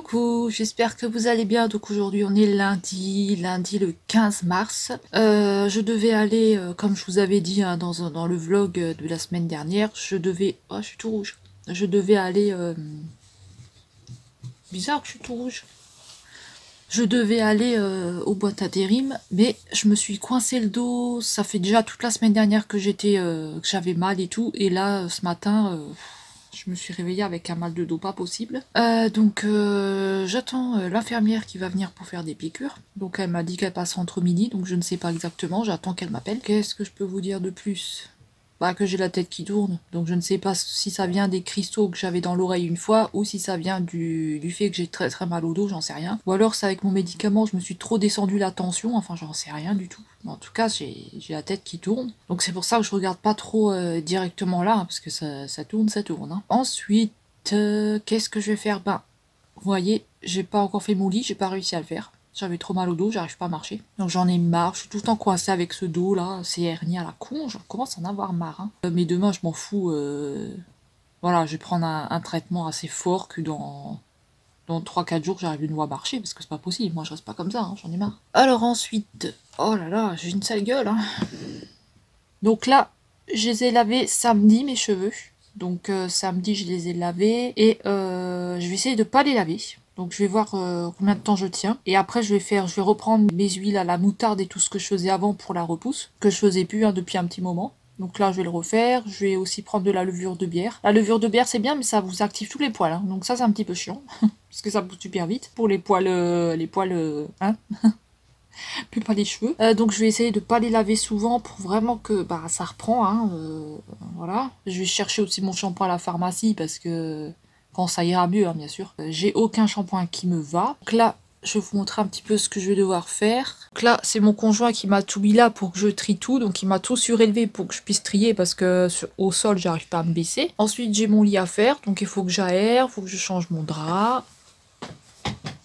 Coucou, j'espère que vous allez bien. Donc aujourd'hui on est lundi le 15 mars. Je devais aller, comme je vous avais dit hein, dans le vlog de la semaine dernière, je devais... Oh, je suis tout rouge. Je devais aller... Bizarre que je suis tout rouge. Je devais aller aux boîtes intérim, mais je me suis coincé le dos. Ça fait déjà toute la semaine dernière que que j'avais mal et tout. Et là, ce matin... je me suis réveillée avec un mal de dos pas possible. J'attends l'infirmière qui va venir pour faire des piqûres. Donc elle m'a dit qu'elle passe entre midi, donc je ne sais pas exactement, j'attends qu'elle m'appelle. Qu'est-ce que je peux vous dire de plus? Bah que j'ai la tête qui tourne, donc je ne sais pas si ça vient des cristaux que j'avais dans l'oreille une fois, ou si ça vient du fait que j'ai très très mal au dos, j'en sais rien. Ou alors c'est avec mon médicament, je me suis trop descendu la tension, enfin j'en sais rien du tout. Mais en tout cas, j'ai la tête qui tourne. Donc c'est pour ça que je regarde pas trop directement là, hein, parce que ça tourne, ça tourne. Hein. Ensuite, qu'est-ce que je vais faire? Ben, vous voyez, j'ai pas encore fait mon lit, j'ai pas réussi à le faire. J'avais trop mal au dos, j'arrive pas à marcher. Donc j'en ai marre, je suis tout le temps coincée avec ce dos là, ces hernies à la con, je commence à en avoir marre. Hein. Mais demain je m'en fous, voilà, je vais prendre un traitement assez fort que dans 3-4 jours j'arrive de nouveau à marcher, parce que c'est pas possible, moi je reste pas comme ça, hein, j'en ai marre. Alors ensuite, oh là là, j'ai une sale gueule. Hein. Donc là, je les ai lavés samedi mes cheveux. Donc samedi je les ai lavés et je vais essayer de pas les laver. Donc je vais voir combien de temps je tiens. Et après je vais reprendre mes huiles à la moutarde et tout ce que je faisais avant pour la repousse. Que je faisais plus hein, depuis un petit moment. Donc là je vais le refaire. Je vais aussi prendre de la levure de bière. La levure de bière c'est bien mais ça vous active tous les poils. Hein. Donc ça c'est un petit peu chiant. Parce que ça pousse super vite. Pour les poils... hein plus pas les cheveux. Donc je vais essayer de pas les laver souvent pour vraiment que bah ça reprend. Hein, voilà. Je vais chercher aussi mon shampoing à la pharmacie parce que quand ça ira mieux, hein, bien sûr. J'ai aucun shampoing qui me va. Donc là, je vais vous montrer un petit peu ce que je vais devoir faire. Donc là, c'est mon conjoint qui m'a tout mis là pour que je trie tout. Donc il m'a tout surélevé pour que je puisse trier parce que au sol, j'arrive pas à me baisser. Ensuite, j'ai mon lit à faire. Donc il faut que j'aère, il faut que je change mon drap.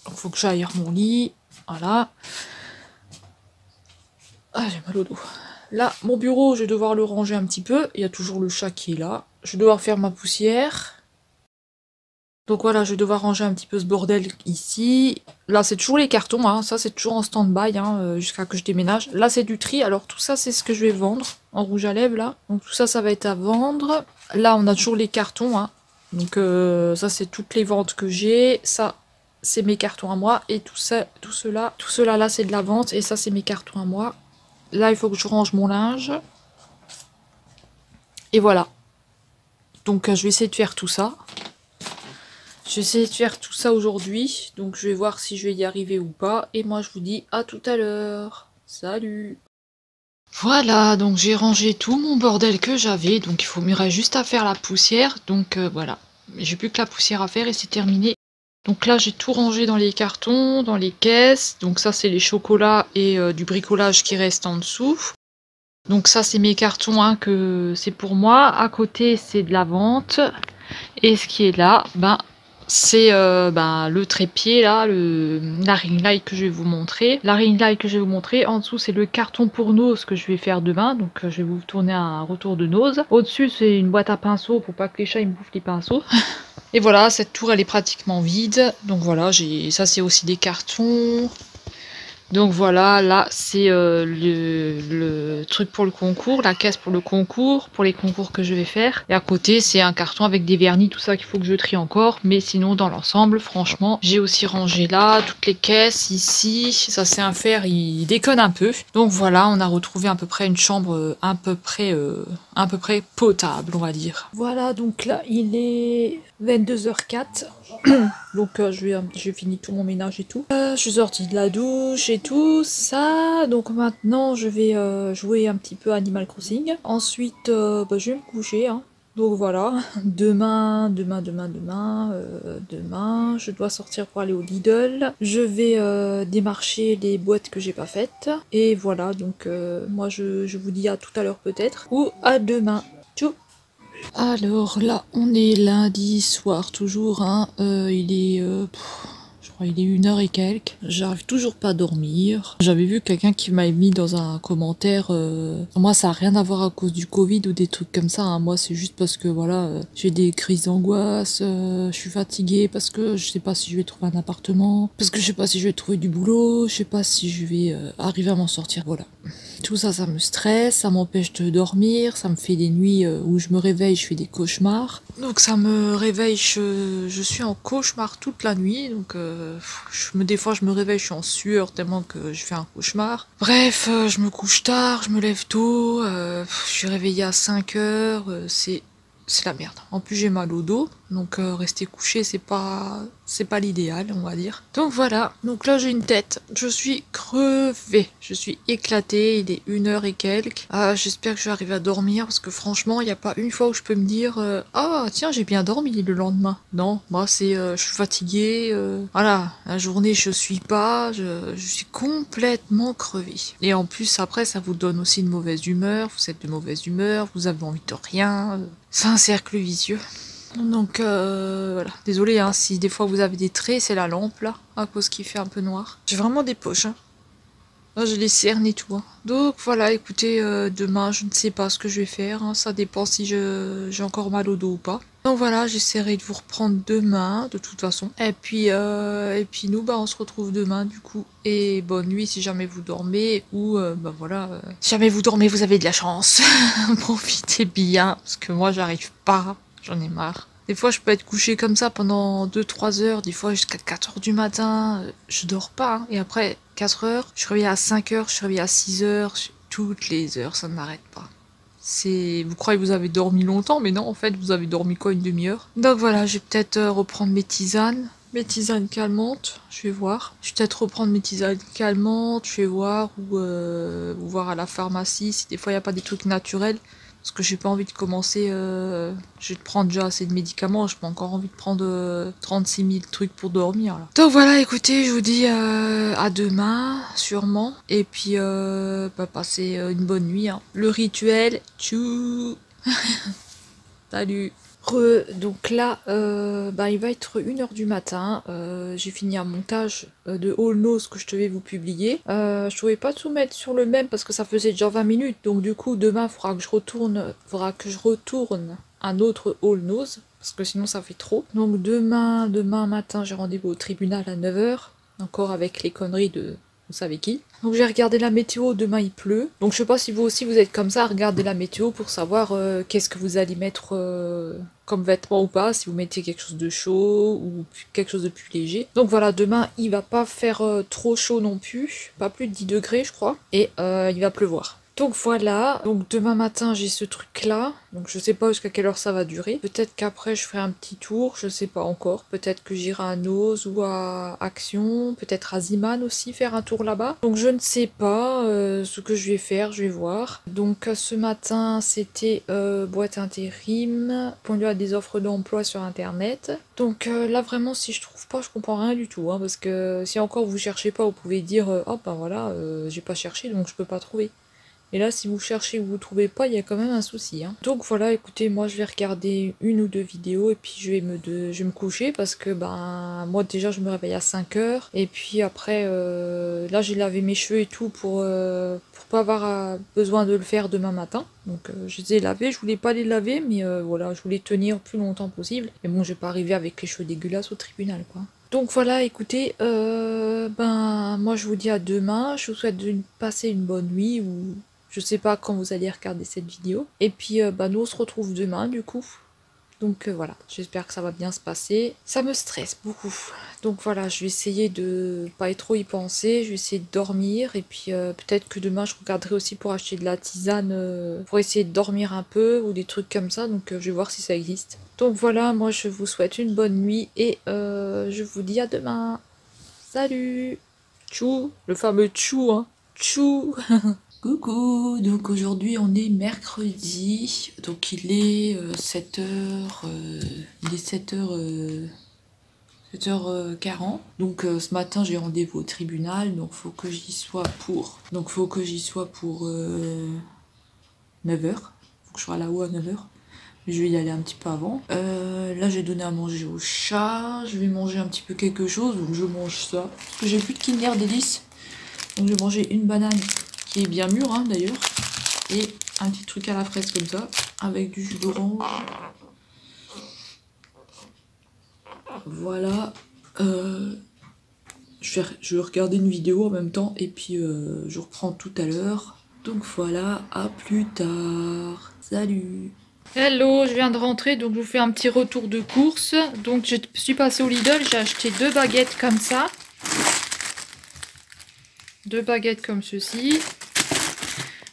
Il faut que j'aère mon lit. Voilà. Ah, j'ai mal au dos. Là, mon bureau, je vais devoir le ranger un petit peu. Il y a toujours le chat qui est là. Je vais devoir faire ma poussière. Donc voilà, je vais devoir ranger un petit peu ce bordel ici. Là, c'est toujours les cartons, hein. Ça, c'est toujours en stand-by, hein, jusqu'à que je déménage. Là, c'est du tri. Alors, tout ça, c'est ce que je vais vendre en rouge à lèvres, là. Donc, tout ça, ça va être à vendre. Là, on a toujours les cartons, hein. Donc, ça, c'est toutes les ventes que j'ai. Ça, c'est mes cartons à moi. Et tout cela, là, c'est de la vente. Et ça, c'est mes cartons à moi. Là, il faut que je range mon linge. Et voilà. Donc, je vais essayer de faire tout ça. Je vais essayer de faire tout ça aujourd'hui. Donc, je vais voir si je vais y arriver ou pas. Et moi, je vous dis à tout à l'heure. Salut! Voilà, donc j'ai rangé tout mon bordel que j'avais. Donc, il me reste juste à faire la poussière. Donc, voilà. J'ai plus que la poussière à faire et c'est terminé. Donc là, j'ai tout rangé dans les cartons, dans les caisses. Donc ça, c'est les chocolats et du bricolage qui restent en dessous. Donc ça, c'est mes cartons, hein, que c'est pour moi. À côté, c'est de la vente. Et ce qui est là, ben, c'est le trépied, là, la ring light que je vais vous montrer. La ring light que je vais vous montrer. En dessous, c'est le carton pour nose que je vais faire demain. Donc je vais vous tourner un retour de nose. Au-dessus, c'est une boîte à pinceaux pour pas que les chats ils me bouffent les pinceaux. Et voilà, cette tour, elle est pratiquement vide. Donc voilà, ça, c'est aussi des cartons. Donc voilà, là c'est le truc pour le concours, la caisse pour le concours, pour les concours que je vais faire. Et à côté c'est un carton avec des vernis, tout ça qu'il faut que je trie encore. Mais sinon dans l'ensemble, franchement, j'ai aussi rangé là, toutes les caisses ici. Ça c'est un fer, il déconne un peu. Donc voilà, on a retrouvé à peu près une chambre à peu près potable, on va dire. Voilà, donc là il est 22h04. Donc j'ai fini tout mon ménage et tout. Je suis sortie de la douche et tout ça. Donc maintenant je vais jouer un petit peu à Animal Crossing. Ensuite je vais me coucher. Hein. Donc voilà. Demain, je dois sortir pour aller au Lidl. Je vais démarcher les boîtes que j'ai pas faites. Et voilà, donc moi je vous dis à tout à l'heure peut-être. Ou à demain. Tchou. Alors là, on est lundi soir toujours, hein. Il est, je Il est 1h et quelques. J'arrive toujours pas à dormir. J'avais vu quelqu'un qui m'avait mis dans un commentaire moi ça a rien à voir à cause du Covid ou des trucs comme ça. Hein. Moi c'est juste parce que voilà, j'ai des crises d'angoisse, je suis fatiguée parce que je sais pas si je vais trouver un appartement, parce que je sais pas si je vais trouver du boulot, je sais pas si je vais arriver à m'en sortir. Voilà. Tout ça, ça me stresse, ça m'empêche de dormir, ça me fait des nuits où je me réveille, je fais des cauchemars. Donc ça me réveille, je suis en cauchemar toute la nuit. Donc des fois je me réveille, je suis en sueur tellement que je fais un cauchemar. Bref, je me couche tard, je me lève tôt, je suis réveillée à 5 heures, c'est la merde. En plus j'ai mal au dos, donc rester couché c'est pas l'idéal on va dire. Donc voilà, donc là j'ai une tête, je suis crevée, je suis éclatée, il est 1h et quelques. J'espère que je vais arriver à dormir parce que franchement il n'y a pas une fois où je peux me dire ah tiens j'ai bien dormi le lendemain. Non, moi c'est je suis fatiguée, voilà, la journée je suis pas, je suis complètement crevée. Et en plus après ça vous donne aussi une mauvaise humeur, vous êtes de mauvaise humeur, vous avez envie de rien. C'est un cercle vicieux. Donc voilà, désolé hein, si des fois vous avez des traits, c'est la lampe là, à cause qu'il fait un peu noir. J'ai vraiment des poches. Hein. Là j'ai les cernes et tout. Hein. Donc voilà, écoutez, demain je ne sais pas ce que je vais faire, hein. Ça dépend si j'ai encore mal au dos ou pas. Donc voilà, j'essaierai de vous reprendre demain, de toute façon. Et puis nous, on se retrouve demain du coup. Et bonne nuit si jamais vous dormez, ou voilà, si jamais vous dormez, vous avez de la chance. Profitez bien, parce que moi j'arrive pas, j'en ai marre. Des fois, je peux être couchée comme ça pendant 2-3 heures, des fois jusqu'à 4 heures du matin. Je dors pas. Hein. Et après 4 heures, je suis réveillée à 5 heures, je suis réveillée à 6 heures. Toutes les heures, ça ne m'arrête pas. Vous croyez que vous avez dormi longtemps, mais non, en fait, vous avez dormi quoi, une demi-heure. Donc voilà, je vais peut-être reprendre mes tisanes. Mes tisanes calmantes, je vais voir. Je vais peut-être reprendre mes tisanes calmantes, je vais voir, ou voir à la pharmacie si des fois il n'y a pas des trucs naturels. Parce que j'ai pas envie de commencer, je vais prendre déjà assez de médicaments, j'ai pas encore envie de prendre 36 000 trucs pour dormir. Là. Donc voilà, écoutez, je vous dis à demain, sûrement. Et puis, passez une bonne nuit. Hein. Le rituel, tchou. Salut. Donc là, il va être 1h du matin. J'ai fini un montage de All Nose que je devais vous publier. Je pouvais pas tout mettre sur le même parce que ça faisait déjà 20 minutes. Donc du coup, demain, il faudra que je retourne un autre All Nose parce que sinon ça fait trop. Donc demain matin, j'ai rendez-vous au tribunal à 9h. Encore avec les conneries de vous savez qui. Donc j'ai regardé la météo, demain il pleut. Donc je sais pas si vous aussi vous êtes comme ça, regardez la météo pour savoir qu'est-ce que vous allez mettre comme vêtements ou pas, si vous mettez quelque chose de chaud ou quelque chose de plus léger. Donc voilà, demain il va pas faire trop chaud non plus, pas plus de 10 degrés je crois, et il va pleuvoir. Donc voilà, donc demain matin j'ai ce truc là, donc je sais pas jusqu'à quelle heure ça va durer. Peut-être qu'après je ferai un petit tour, je sais pas encore. Peut-être que j'irai à Nose ou à Action, peut-être à Ziman aussi faire un tour là-bas. Donc je ne sais pas ce que je vais faire, je vais voir. Donc ce matin c'était boîte intérim, répondu à des offres d'emploi sur internet. Donc là vraiment si je trouve pas je comprends rien du tout, hein, parce que si encore vous cherchez pas vous pouvez dire oh ben voilà j'ai pas cherché donc je peux pas trouver. Et là, si vous cherchez ou vous trouvez pas, il y a quand même un souci. Hein. Donc voilà, écoutez, moi je vais regarder 1 ou 2 vidéos et puis je vais me coucher parce que moi déjà je me réveille à 5 heures. Et puis après, là j'ai lavé mes cheveux et tout pour pas avoir besoin de le faire demain matin. Donc je les ai lavés, je voulais pas les laver, mais voilà, je voulais tenir le plus longtemps possible. Mais bon, je vais pas arriver avec les cheveux dégueulasses au tribunal, quoi. Donc voilà, écoutez, moi je vous dis à demain, je vous souhaite de passer une bonne nuit ou je sais pas quand vous allez regarder cette vidéo. Et puis nous on se retrouve demain du coup. Donc voilà, j'espère que ça va bien se passer. Ça me stresse beaucoup. Donc voilà, je vais essayer de pas trop y penser, je vais essayer de dormir. Et puis peut-être que demain je regarderai aussi pour acheter de la tisane pour essayer de dormir un peu ou des trucs comme ça. Donc je vais voir si ça existe. Donc voilà, moi je vous souhaite une bonne nuit et je vous dis à demain. Salut. Tchou, le fameux tchou, hein. Tchou. Coucou, donc aujourd'hui on est mercredi, donc il est 7h, il est 7h40, donc ce matin j'ai rendez-vous au tribunal, donc faut que j'y sois pour 9h, faut que je sois là-haut à 9h, Je vais y aller un petit peu avant. Là, j'ai donné à manger au chat. Je vais manger un petit peu quelque chose, donc je mange ça. Parce que j'ai plus de Kinder Délice. Donc je vais manger une banane qui est bien mûre, hein, d'ailleurs. Et un petit truc à la fraise comme ça, avec du jus d'orange. Voilà. Je vais regarder une vidéo en même temps et puis je reprends tout à l'heure. Donc voilà, à plus tard. Salut. Hello, je viens de rentrer, donc je vous fais un petit retour de course. Donc je suis passée au Lidl, j'ai acheté 2 baguettes comme ça. 2 baguettes comme ceci.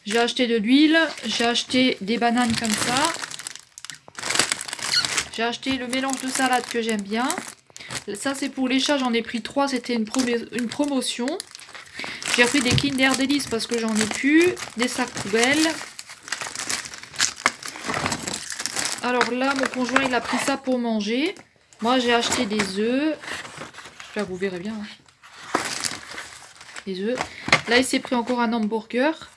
J'ai acheté de l'huile, j'ai acheté des bananes comme ça. J'ai acheté le mélange de salade que j'aime bien. Ça c'est pour les chats, j'en ai pris 3, c'était une promotion. J'ai pris des Kinder Délice parce que j'en ai plus. Des sacs poubelles. Alors là, mon conjoint il a pris ça pour manger. Moi j'ai acheté des œufs. Là vous verrez bien. Hein. Des œufs. Là il s'est pris encore un hamburger.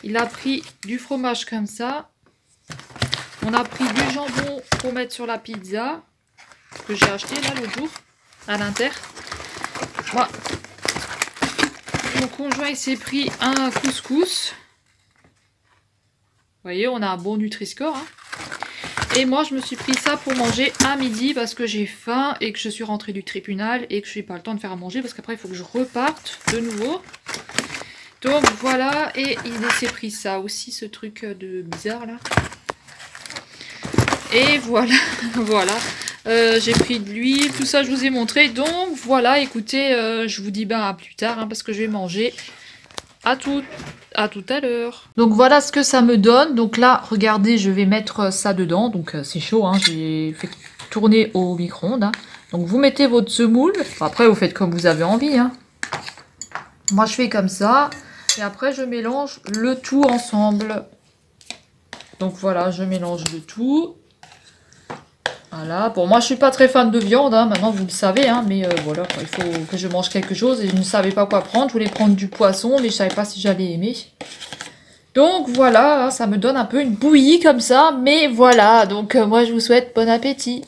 Il a pris du fromage comme ça. On a pris du jambon pour mettre sur la pizza. Que j'ai acheté là l'autre jour. À l'Inter. Moi, mon conjoint il s'est pris un couscous. Vous voyez, on a un bon Nutri-Score. Hein. Et moi, je me suis pris ça pour manger à midi parce que j'ai faim et que je suis rentrée du tribunal et que je n'ai pas le temps de faire à manger parce qu'après, il faut que je reparte de nouveau. Donc voilà, et il s'est pris ça aussi, ce truc de bizarre là. Et voilà, voilà. J'ai pris de l'huile, tout ça je vous ai montré. Donc voilà, écoutez, je vous dis à plus tard hein, parce que je vais manger. À tout à l'heure. Donc voilà ce que ça me donne. Donc là, regardez, je vais mettre ça dedans. Donc c'est chaud, hein. J'ai fait tourner au micro-ondes. Hein. Donc vous mettez votre semoule. Après, vous faites comme vous avez envie. Hein. Moi, je fais comme ça. Et après, je mélange le tout ensemble. Donc voilà, je mélange le tout. Voilà, bon moi je suis pas très fan de viande, hein. Maintenant vous le savez, hein, mais voilà, il faut que je mange quelque chose et je ne savais pas quoi prendre. Je voulais prendre du poisson, mais je savais pas si j'allais aimer. Donc voilà, ça me donne un peu une bouillie comme ça, mais voilà, donc moi je vous souhaite bon appétit.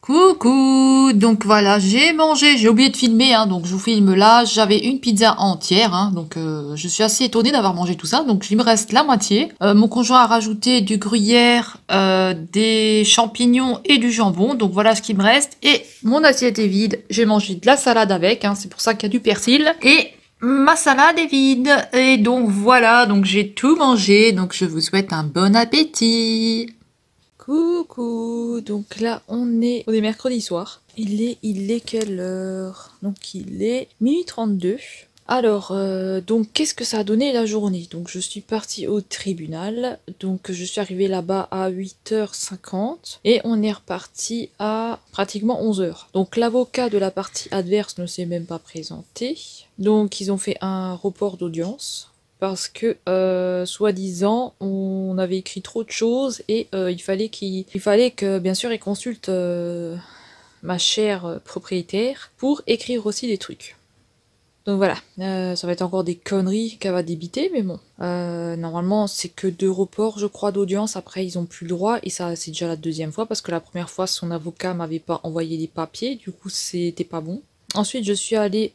Coucou, donc voilà, j'ai mangé, j'ai oublié de filmer, hein, donc je vous filme là, j'avais une pizza entière, hein, donc je suis assez étonnée d'avoir mangé tout ça, donc il me reste la moitié. Mon conjoint a rajouté du gruyère, des champignons et du jambon, donc voilà ce qui me reste, et mon assiette est vide, j'ai mangé de la salade avec, hein, c'est pour ça qu'il y a du persil, et ma salade est vide, et donc voilà, donc j'ai tout mangé, donc je vous souhaite un bon appétit. Coucou, donc là on est mercredi soir. Il est quelle heure? Donc il est minuit 32. Alors, donc qu'est-ce que ça a donné la journée? Donc je suis partie au tribunal, donc je suis arrivée là-bas à 8h50 et on est reparti à pratiquement 11h. Donc l'avocat de la partie adverse ne s'est même pas présenté, donc ils ont fait un report d'audience. Parce que, soi-disant, on avait écrit trop de choses et il fallait que, bien sûr, ils consultent ma chère propriétaire pour écrire aussi des trucs. Donc voilà, ça va être encore des conneries qu'elle va débiter, mais bon. Normalement, c'est que 2 reports, je crois, d'audience. Après, ils ont plus le droit et ça, c'est déjà la 2e fois parce que la première fois, son avocat m'avait pas envoyé les papiers. Du coup, c'était pas bon. Ensuite, je suis allée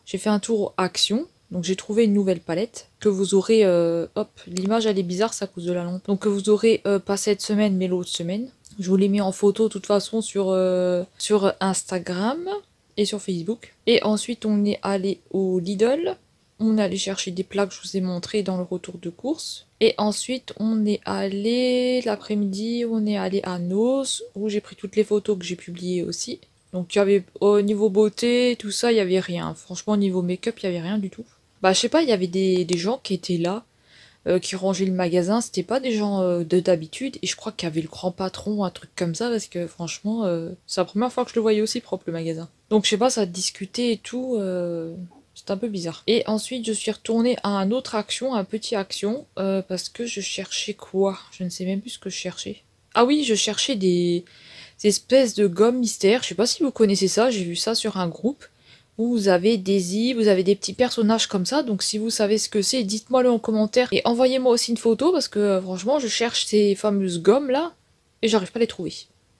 j'ai fait un tour aux Action. Donc j'ai trouvé une nouvelle palette que vous aurez, hop, l'image elle est bizarre, c'est à cause de la lampe. Donc que vous aurez pas cette semaine mais l'autre semaine. Je vous l'ai mis en photo de toute façon sur Instagram et sur Facebook. Et ensuite on est allé au Lidl on est allé chercher des plats que je vous ai montré dans le retour de course. Et ensuite, on est allé, l'après-midi, on est allé à Noz, où j'ai pris toutes les photos que j'ai publiées aussi. Donc, il y avait, au niveau beauté, tout ça, il n'y avait rien. Franchement, au niveau make-up, il n'y avait rien du tout. Bah, je sais pas, il y avait des gens qui étaient là, qui rangeaient le magasin. C'était pas des gens de d'habitude. Et je crois qu'il y avait le grand patron, un truc comme ça, parce que franchement, c'est la première fois que je le voyais aussi propre, le magasin. Donc, je sais pas, ça discutait et tout. C'est un peu bizarre. Et ensuite, je suis retournée à un autre action, un petit action, parce que je cherchais quoi? Je ne sais même plus ce que je cherchais. Ah oui, je cherchais des espèces de gomme mystère. Je sais pas si vous connaissez ça, j'ai vu ça sur un groupe où vous avez des i, vous avez des petits personnages comme ça. Donc si vous savez ce que c'est, dites-moi-le en commentaire et envoyez-moi aussi une photo parce que franchement, je cherche ces fameuses gommes là et j'arrive pas à les trouver.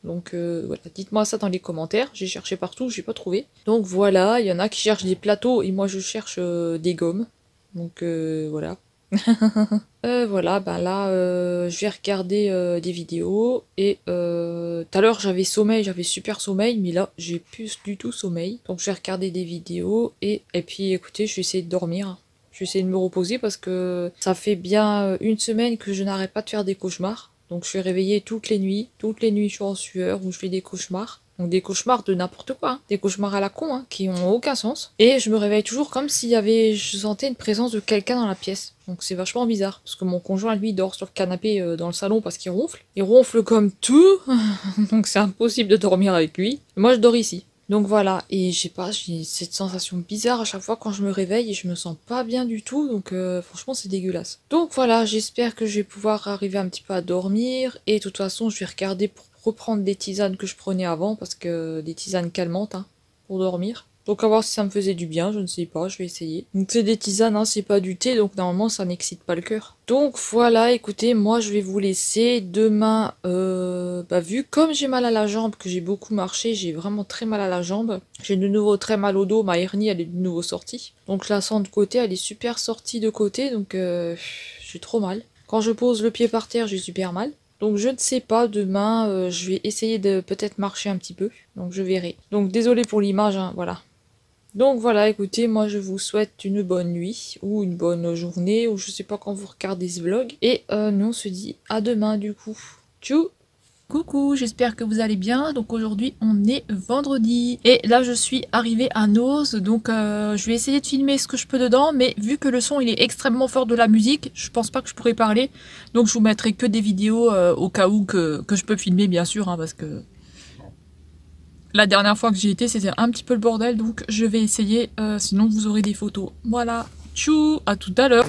Donc voilà, dites-moi ça dans les commentaires. J'ai cherché partout, j'ai pas trouvé. Donc voilà, il y en a qui cherchent des plateaux et moi je cherche des gommes. Donc voilà. Voilà, ben là, je vais regarder des vidéos. Et tout à l'heure j'avais sommeil, j'avais super sommeil, mais là j'ai plus du tout sommeil. Donc je vais regarder des vidéos et puis écoutez, je vais essayer de dormir. Je vais essayer de me reposer parce que ça fait bien une semaine que je n'arrête pas de faire des cauchemars. Donc je suis réveillée toutes les nuits je suis en sueur ou je fais des cauchemars. Donc des cauchemars de n'importe quoi, hein. Des cauchemars à la con, hein, qui ont aucun sens. Et je me réveille toujours comme s'il y avait, je sentais une présence de quelqu'un dans la pièce. Donc c'est vachement bizarre, parce que mon conjoint lui dort sur le canapé dans le salon parce qu'il ronfle. Il ronfle comme tout, donc c'est impossible de dormir avec lui. Moi je dors ici. Donc voilà, et je sais pas, j'ai cette sensation bizarre à chaque fois quand je me réveille et je me sens pas bien du tout, donc franchement c'est dégueulasse. Donc voilà, j'espère que je vais pouvoir arriver un petit peu à dormir, et de toute façon je vais regarder pour reprendre des tisanes que je prenais avant, parce que des tisanes calmantes, hein, pour dormir. Donc à voir si ça me faisait du bien, je ne sais pas, je vais essayer. Donc c'est des tisanes, hein, c'est pas du thé, donc normalement ça n'excite pas le cœur. Donc voilà, écoutez, moi je vais vous laisser. Demain, vu comme j'ai mal à la jambe, que j'ai beaucoup marché, j'ai vraiment très mal à la jambe. J'ai de nouveau très mal au dos, ma hernie elle est de nouveau sortie. Donc je la sens de côté, elle est super sortie de côté, donc j'ai trop mal. Quand je pose le pied par terre, j'ai super mal. Donc je ne sais pas, demain je vais essayer de peut-être marcher un petit peu, donc je verrai. Donc désolé pour l'image, hein, voilà. Donc voilà, écoutez, moi je vous souhaite une bonne nuit, ou une bonne journée, ou je sais pas quand vous regardez ce vlog. Et nous on se dit à demain du coup. Tchou! Coucou, j'espère que vous allez bien. Donc aujourd'hui on est vendredi et là je suis arrivée à Noz, donc je vais essayer de filmer ce que je peux dedans, mais vu que le son il est extrêmement fort de la musique, je pense pas que je pourrais parler, donc je vous mettrai que des vidéos au cas où que je peux filmer bien sûr, hein, parce que la dernière fois que j'y étais c'était un petit peu le bordel, donc je vais essayer, sinon vous aurez des photos. Voilà, tchou, à tout à l'heure.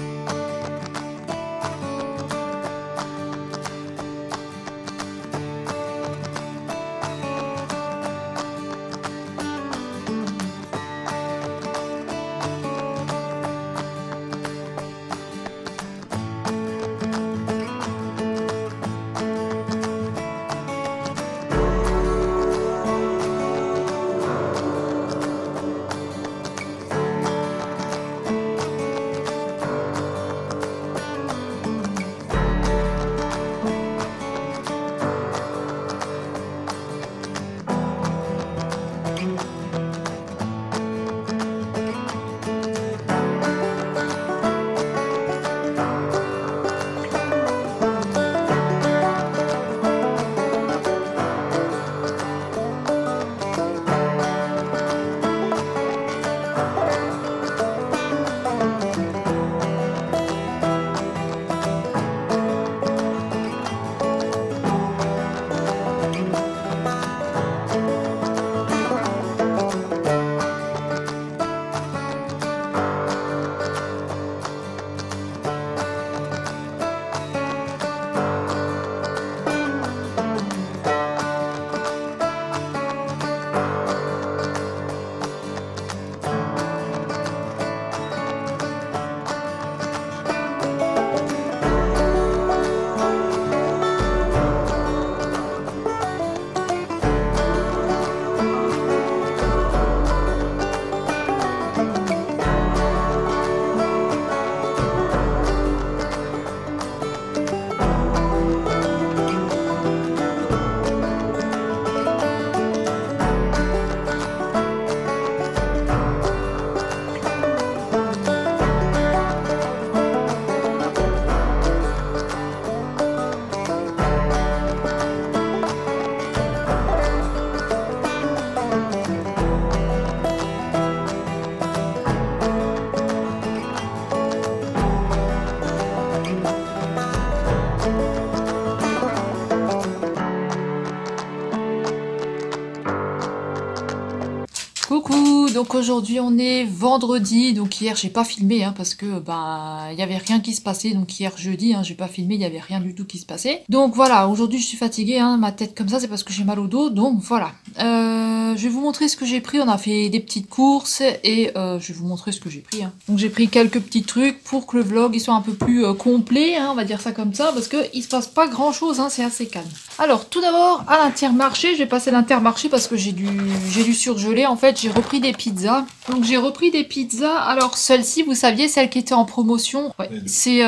donc aujourd'hui on est vendredi, donc hier j'ai pas filmé hein, parce que bah il y avait rien qui se passait, donc hier jeudi hein, j'ai pas filmé, il y avait rien du tout qui se passait. Donc voilà, aujourd'hui je suis fatiguée, hein, ma tête comme ça c'est parce que j'ai mal au dos, donc voilà. Je vais vous montrer ce que j'ai pris, on a fait des petites courses et je vais vous montrer ce que j'ai pris. Hein. Donc j'ai pris quelques petits trucs pour que le vlog il soit un peu plus complet, hein, on va dire ça comme ça, parce que il se passe pas grand chose, hein, c'est assez calme. Alors tout d'abord à l'Intermarché, je vais passer l'Intermarché parce que j'ai dû surgeler, en fait j'ai repris des pizzas. Donc j'ai repris des pizzas, alors celle-ci vous saviez, celle qui était en promotion, ouais, c'est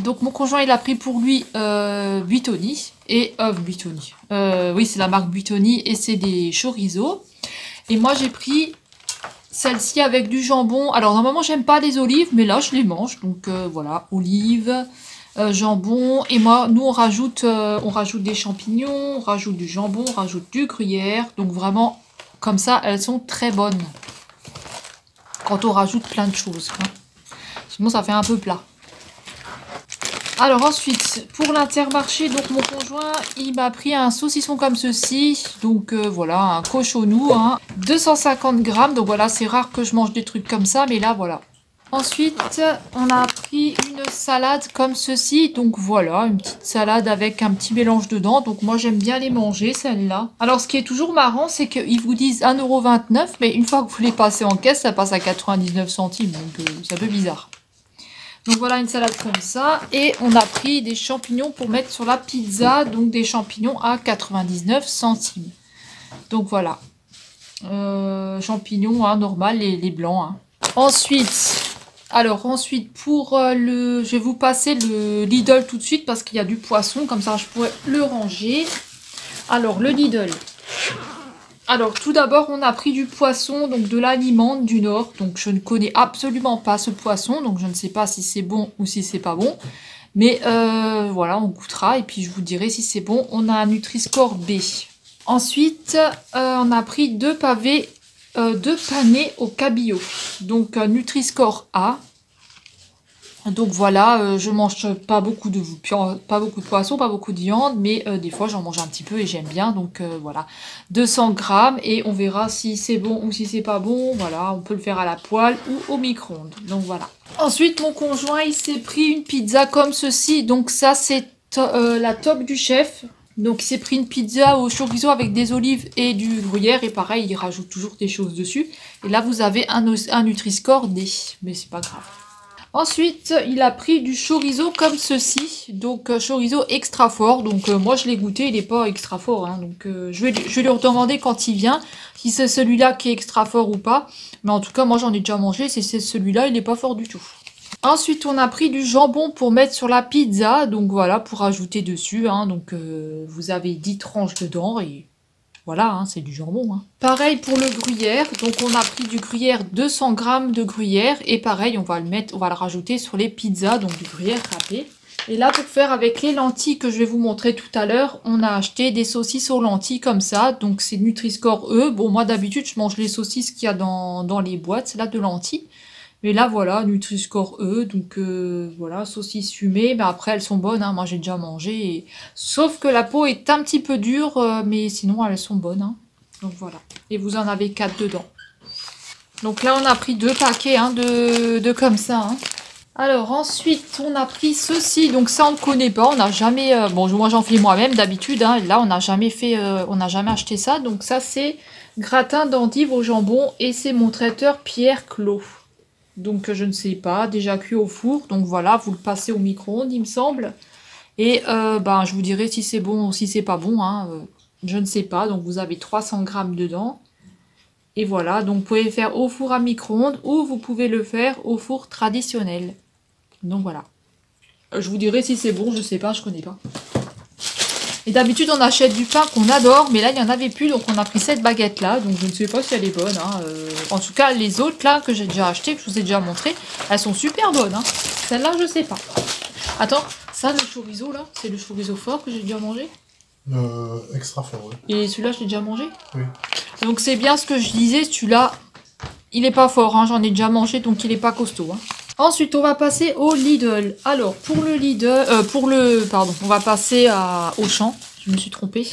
donc mon conjoint il a pris pour lui Buitoni, et Buitoni, oui c'est la marque Buitoni et c'est des chorizo. Et moi j'ai pris celle-ci avec du jambon, alors normalement j'aime pas les olives mais là je les mange, donc voilà, olives, jambon, et moi nous on rajoute des champignons, on rajoute du jambon, on rajoute du gruyère, donc vraiment comme ça elles sont très bonnes quand on rajoute plein de choses hein. Sinon ça fait un peu plat. Alors ensuite pour l'Intermarché, donc mon conjoint il m'a pris un saucisson comme ceci, donc voilà un cochonou hein, 250 grammes, donc voilà c'est rare que je mange des trucs comme ça mais là voilà. Ensuite, on a pris une salade comme ceci. Donc voilà, une petite salade avec un petit mélange dedans. Donc moi, j'aime bien les manger, celle-là. Alors, ce qui est toujours marrant, c'est qu'ils vous disent 1,29 €. Mais une fois que vous les passez en caisse, ça passe à 99 centimes. Donc c'est un peu bizarre. Donc voilà, une salade comme ça. Et on a pris des champignons pour mettre sur la pizza. Donc des champignons à 99 centimes. Donc voilà. Champignons, hein, normal, les blancs. Hein. Ensuite... Alors ensuite pour je vais vous passer le Lidl tout de suite parce qu'il y a du poisson, comme ça je pourrais le ranger. Alors le Lidl. Alors tout d'abord on a pris du poisson, donc de l'Alimante du Nord. Donc je ne connais absolument pas ce poisson, donc je ne sais pas si c'est bon ou si c'est pas bon. Mais voilà, on goûtera et puis je vous dirai si c'est bon. On a un Nutri-Score B. Ensuite on a pris deux panés au cabillaud, donc Nutri-Score A. Donc voilà, je mange pas beaucoup de poisson, pas beaucoup de viande, mais des fois j'en mange un petit peu et j'aime bien, donc voilà, 200 grammes et on verra si c'est bon ou si c'est pas bon. Voilà, on peut le faire à la poêle ou au micro-ondes, donc voilà. Ensuite mon conjoint il s'est pris une pizza comme ceci, donc ça c'est la top du chef. Donc il s'est pris une pizza au chorizo avec des olives et du gruyère et pareil il rajoute toujours des choses dessus. Et là vous avez un Nutri-Score D, mais c'est pas grave. Ensuite il a pris du chorizo comme ceci, donc chorizo extra fort. Donc moi je l'ai goûté, il n'est pas extra fort, hein, donc je vais lui redemander quand il vient si c'est celui-là qui est extra fort ou pas. Mais en tout cas moi j'en ai déjà mangé, c'est celui-là, il n'est pas fort du tout. Ensuite, on a pris du jambon pour mettre sur la pizza, donc voilà, pour ajouter dessus, hein, donc vous avez 10 tranches dedans, et voilà, hein, c'est du jambon. Hein. Pareil pour le gruyère, donc on a pris du gruyère, 200 grammes de gruyère, et pareil, on va le rajouter sur les pizzas, donc du gruyère râpé. Et là, pour faire avec les lentilles que je vais vous montrer tout à l'heure, on a acheté des saucisses aux lentilles comme ça, donc c'est Nutri-Score E. Bon, moi d'habitude, je mange les saucisses qu'il y a dans les boîtes, là, de lentilles. Mais là, voilà, Nutri-Score E, donc voilà, saucisses fumées, mais après, elles sont bonnes, hein, moi j'ai déjà mangé. Et... Sauf que la peau est un petit peu dure, mais sinon, elles sont bonnes. Hein. Donc voilà, et vous en avez 4 dedans. Donc là, on a pris 2 paquets hein, de comme ça. Hein. Alors ensuite, on a pris ceci, donc ça, on ne connaît pas, on n'a jamais... bon, moi j'en fais moi-même d'habitude, hein, là, on n'a jamais acheté ça. Donc ça, c'est gratin d'endives au jambon, et c'est mon traiteur Pierre Clos. Donc je ne sais pas, déjà cuit au four, donc voilà, vous le passez au micro-ondes il me semble. Et ben, je vous dirai si c'est bon ou si c'est pas bon, hein, je ne sais pas, donc vous avez 300 grammes dedans. Et voilà, donc vous pouvez le faire au four à micro-ondes ou vous pouvez le faire au four traditionnel. Donc voilà. Je vous dirai si c'est bon, je sais pas, je connais pas. Et d'habitude on achète du pain qu'on adore, mais là il n'y en avait plus, donc on a pris cette baguette là, donc je ne sais pas si elle est bonne. Hein. En tout cas les autres là que j'ai déjà acheté, que je vous ai déjà montré, elles sont super bonnes. Hein. Celle-là je sais pas. Attends, ça le chorizo là, c'est le chorizo fort que j'ai déjà mangé? Extra fort, oui. Et celui-là je l'ai déjà mangé? Oui. Donc c'est bien ce que je disais, celui-là il est pas fort, hein. J'en ai déjà mangé donc il est pas costaud. Hein. Ensuite, on va passer au Lidl. Alors, pour le Lidl, on va passer à Auchan. Je me suis trompée.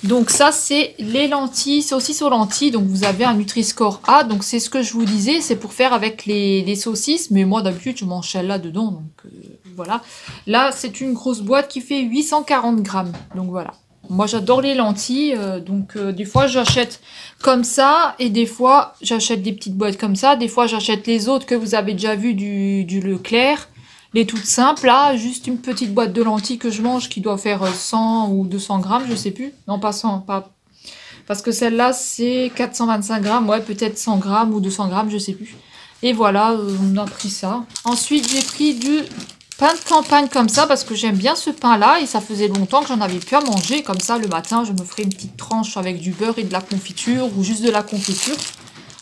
Donc ça, c'est les lentilles, saucisses aux lentilles. Donc vous avez un Nutri-Score A. Donc c'est ce que je vous disais, c'est pour faire avec les saucisses. Mais moi, d'habitude, je mange celle-là dedans. Donc voilà. Là, c'est une grosse boîte qui fait 840 grammes. Donc voilà. Moi, j'adore les lentilles. Des fois, j'achète comme ça. Et des fois, j'achète des petites boîtes comme ça. Des fois, j'achète les autres que vous avez déjà vues du Leclerc. Les toutes simples, là, juste une petite boîte de lentilles que je mange qui doit faire 100 ou 200 grammes, je sais plus. Non, pas 100, pas... Parce que celle-là, c'est 425 grammes, ouais, peut-être 100 grammes ou 200 grammes, je sais plus. Et voilà, on a pris ça. Ensuite, j'ai pris du pain de campagne comme ça, parce que j'aime bien ce pain-là, et ça faisait longtemps que j'en avais plus à manger. Comme ça, le matin, je me ferai une petite tranche avec du beurre et de la confiture, ou juste de la confiture.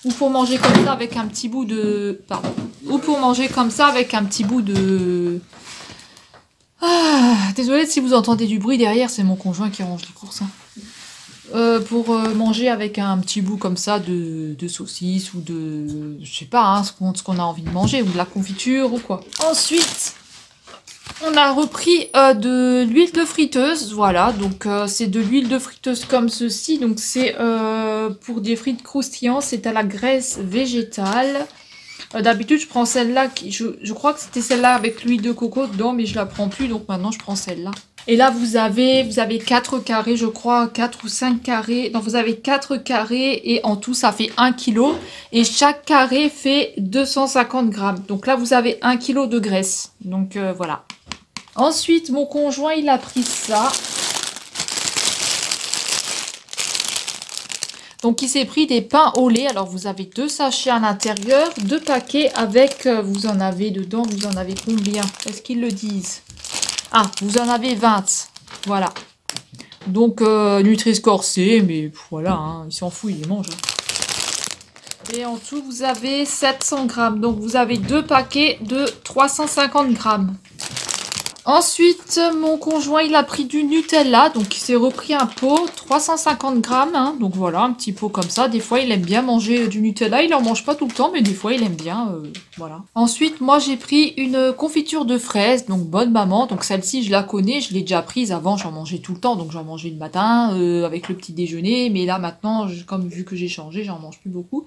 Ou pour manger comme ça avec un petit bout de... Pardon. Ou pour manger comme ça avec un petit bout de... Désolée si vous entendez du bruit derrière, c'est mon conjoint qui range les courses. Pour manger avec un petit bout comme ça de saucisse ou de... Je sais pas, hein, ce qu'on a envie de manger, ou de la confiture ou quoi. Ensuite, on a repris de l'huile de friteuse, voilà, donc c'est de l'huile de friteuse comme ceci, donc c'est pour des frites croustillantes, c'est à la graisse végétale. D'habitude je prends celle-là, je crois que c'était celle-là avec l'huile de coco dedans, mais je la prends plus, donc maintenant je prends celle-là. Et là vous avez 4 carrés, je crois, 4 ou 5 carrés, non vous avez 4 carrés et en tout ça fait 1 kg, et chaque carré fait 250 grammes, donc là vous avez 1 kg de graisse, donc voilà. Ensuite, mon conjoint, il a pris ça. Donc, il s'est pris des pains au lait. Alors, vous avez 2 sachets à l'intérieur, 2 paquets avec... vous en avez dedans, vous en avez combien? Est-ce qu'ils le disent? Ah, vous en avez 20. Voilà. Donc, Nutri-Score C, mais voilà, hein, il s'en fout, il les mange. Et en tout, vous avez 700 grammes. Donc, vous avez 2 paquets de 350 grammes. Ensuite, mon conjoint, il a pris du Nutella, donc il s'est repris un pot, 350 grammes, hein, donc voilà, un petit pot comme ça. Des fois, il aime bien manger du Nutella, il en mange pas tout le temps, mais des fois, il aime bien, voilà. Ensuite, moi, j'ai pris une confiture de fraises, donc bonne maman, donc celle-ci, je la connais, je l'ai déjà prise avant, j'en mangeais tout le temps, donc j'en mangeais le matin, avec le petit déjeuner, mais là, maintenant, comme vu que j'ai changé, j'en mange plus beaucoup.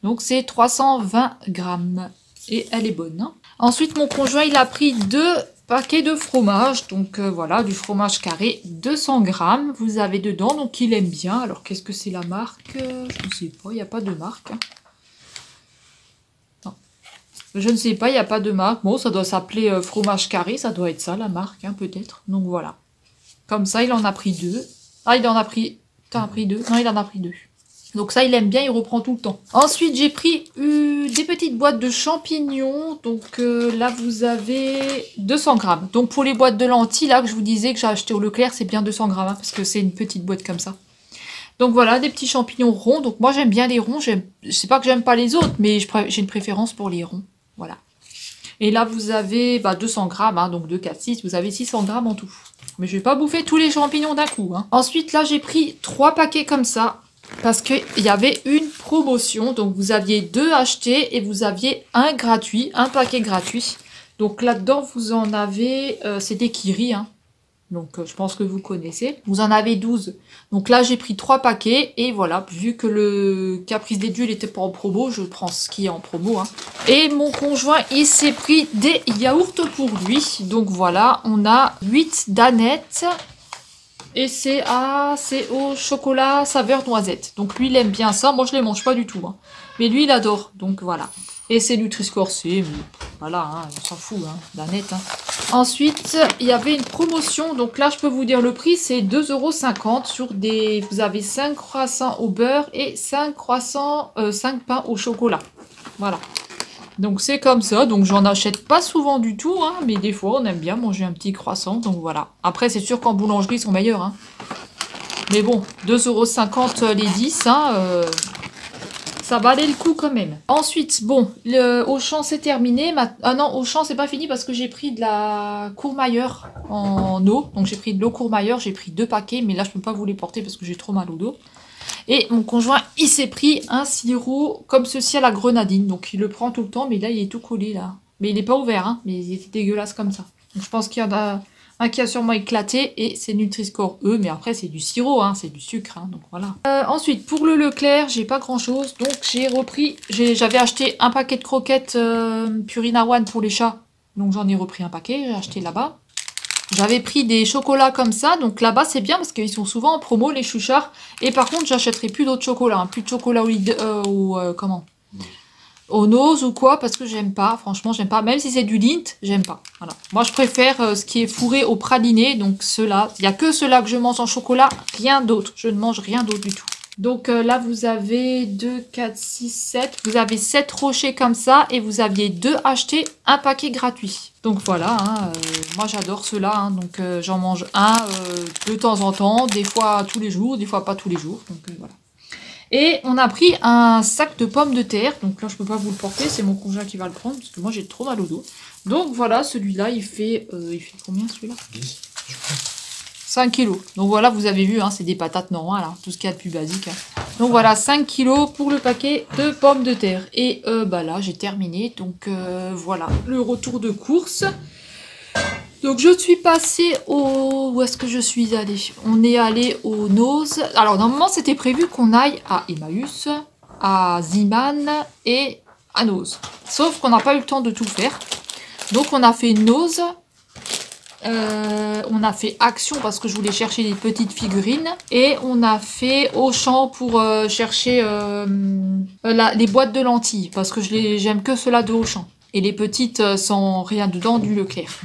Donc, c'est 320 grammes, et elle est bonne, hein. Ensuite, mon conjoint, il a pris 2 paquet de fromage, donc voilà, du fromage carré, 200 grammes, vous avez dedans, donc il aime bien. Alors qu'est-ce que c'est la marque? Je ne sais pas, il n'y a pas de marque. Non. Je ne sais pas, il n'y a pas de marque. Bon, ça doit s'appeler fromage carré, ça doit être ça la marque, hein, peut-être. Donc voilà. Comme ça, il en a pris 2. Ah, il en a pris... T'en as pris 2? Non, il en a pris 2. Donc ça, il aime bien, il reprend tout le temps. Ensuite, j'ai pris des petites boîtes de champignons. Donc là, vous avez 200 grammes. Donc pour les boîtes de lentilles, là, que je vous disais que j'ai acheté au Leclerc, c'est bien 200 grammes, hein, parce que c'est une petite boîte comme ça. Donc voilà, des petits champignons ronds. Donc moi, j'aime bien les ronds. Je sais pas que j'aime pas les autres, mais j'ai une préférence pour les ronds. Voilà. Et là, vous avez 200 grammes, hein, donc 2, 4, 6. Vous avez 600 grammes en tout. Mais je vais pas bouffer tous les champignons d'un coup, hein. Ensuite, là, j'ai pris 3 paquets comme ça. Parce qu'il y avait une promotion, donc vous aviez 2 achetés et vous aviez un gratuit, un paquet gratuit. Donc là-dedans, vous en avez, c'est des Kiri, hein. Donc je pense que vous connaissez. Vous en avez 12. Donc là, j'ai pris 3 paquets et voilà, vu que le Caprice des Dieux n'était pas en promo, je prends ce qui est en promo, hein. Et mon conjoint, il s'est pris des yaourts pour lui. Donc voilà, on a 8 danettes. Et c'est au chocolat saveur noisette. Donc lui, il aime bien ça. Moi, je les mange pas du tout, hein. Mais lui, il adore. Donc voilà. Et c'est Nutri-Score C. Voilà, hein, on s'en fout, hein, la nette, hein. Ensuite, il y avait une promotion. Donc là, je peux vous dire le prix, c'est 2,50 € sur des... Vous avez 5 croissants au beurre et 5 croissants, 5 pains au chocolat. Voilà. Donc c'est comme ça, donc j'en achète pas souvent du tout, hein, mais des fois on aime bien manger un petit croissant, donc voilà. Après c'est sûr qu'en boulangerie ils sont meilleurs, hein. Mais bon, 2,50 € les 10, hein, ça valait le coup quand même. Ensuite, bon, le Auchan c'est terminé. Ah non, Auchan c'est pas fini parce que j'ai pris de la Courmayeur en eau. Donc j'ai pris de l'eau Courmayeur, j'ai pris 2 paquets, mais là je peux pas vous les porter parce que j'ai trop mal au dos. Et mon conjoint, il s'est pris un sirop comme ceci à la grenadine. Donc il le prend tout le temps, mais là il est tout collé là. Mais il n'est pas ouvert, hein, mais il est dégueulasse comme ça. Donc je pense qu'il y en a Un qui a sûrement éclaté et c'est Nutri-Score E, mais après c'est du sirop, hein, c'est du sucre, hein, donc voilà. Ensuite, pour le Leclerc, j'ai pas grand chose, donc j'ai repris, j'avais acheté un paquet de croquettes Purina One pour les chats, donc j'en ai repris un paquet, j'ai acheté là-bas. J'avais pris des chocolats comme ça, donc là-bas c'est bien parce qu'ils sont souvent en promo les Chouchards, et par contre j'achèterai plus d'autres chocolats, hein, plus de chocolat au nose ou quoi, parce que j'aime pas, franchement j'aime pas, même si c'est du Lindt, j'aime pas, voilà. Moi je préfère ce qui est fourré au praliné, donc ceux-là, il y a que ceux-là que je mange en chocolat, rien d'autre, je ne mange rien d'autre du tout. Donc là vous avez 2, 4, 6, 7, vous avez 7 rochers comme ça, et vous aviez 2 achetés, un paquet gratuit. Donc voilà, hein, moi j'adore ceux-là, hein, donc j'en mange un de temps en temps, des fois tous les jours, des fois pas tous les jours, donc voilà. Et on a pris un sac de pommes de terre. Donc là, je peux pas vous le porter. C'est mon conjoint qui va le prendre parce que moi, j'ai trop mal au dos. Donc voilà, celui-là, il fait combien celui-là? 10. 5 kilos. Donc voilà, vous avez vu, hein, c'est des patates normales. Hein, tout ce qu'il y a de plus basique. Hein. Donc voilà, 5 kilos pour le paquet de pommes de terre. Et bah là, j'ai terminé. Donc voilà, le retour de course. Donc je suis passée au... Où est-ce que je suis allée? On est allé au Nose. Alors normalement c'était prévu qu'on aille à Emmaüs, à Zeeman et à Nose. Sauf qu'on n'a pas eu le temps de tout faire. Donc on a fait Nose. On a fait Action parce que je voulais chercher des petites figurines. Et on a fait Auchan pour chercher les boîtes de lentilles. Parce que j'aime que ceux-là de Auchan. Et les petites sans rien dedans du Leclerc.